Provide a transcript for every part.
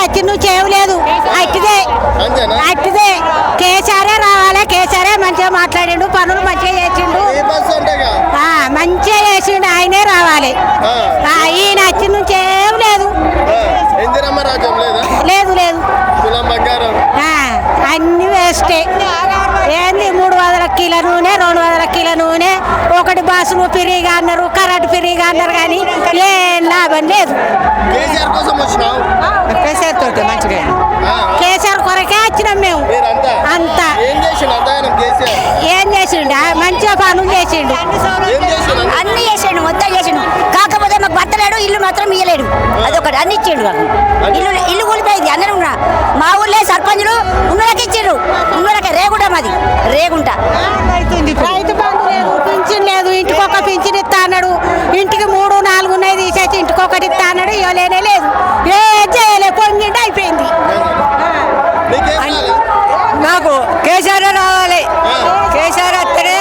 వచ్చి నువ్వు చేయలేదు. అట్టిదే కేసీఆర్ రావాలి. కేసీఆర్ మంచిగా మాట్లాడిండు, పనులు మంచిగా చేసిండు, మంచిగా చేసిండు. ఆయనే రావాలి. ఈయన వచ్చి నుంచి ఏం లేదు. లేదు లేదు అన్ని వేస్టే. ఏంది 300 కిలో నూనె, 200 కిలో నూనె, ఒకటి బస్సులు ఫ్రీగా అన్నారు, కరెంట్ ఫ్రీగా అన్నారు, కానీ ఏం లాభం లేదు. కేసీఆర్ తోటి మంచిగా, కేసీఆర్ కొరకే వచ్చినాం మేము. అంతా ఏం చేసిండు? మంచిగా పనులు చేసిండు, అన్ని చేసిండు, మొత్తం చేసిండు. కాకపోతే మాకు భర్తలేడు, ఇల్లు మాత్రం ఇయ్యలేడు. అదొకటి అన్ని ఇచ్చిండు. ఇల్లు కూలిపోయింది. అందరూ మా ఊళ్ళో సర్పంచులు ఉన్నోళ్ళకి ఇచ్చిండ్రు. ఉన్నోళ్ళకి రేగుంట, మాది రేగుంట. రైతు బంధు లేదు, పింఛన్ లేదు. ఇంటికి ఒక పింఛన్ ఇస్తా అన్నాడు. ఇంటికి 3, 4 ఉన్నాయి తీసేసి ఇంటికి ఒకటి ఇస్తా అన్నాడు. ఇవ్వలేనే లేదు. ఏ చేయలే, పొంగిండి అయిపోయింది. నాకు కేసీఆర్ రావాలి. కేసీఆర్ వస్తేనే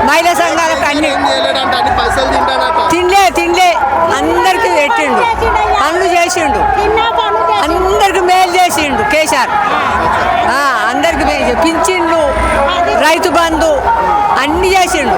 మహిళా సంఘాలకు అన్ని తినలే అందరికి పెట్టిండు, పనులు చేసిండు, అందరికి మేలు చేసిండు కేసీఆర్. అందరికి పింఛన్లు, రైతు బంధు అన్ని చేసిండు.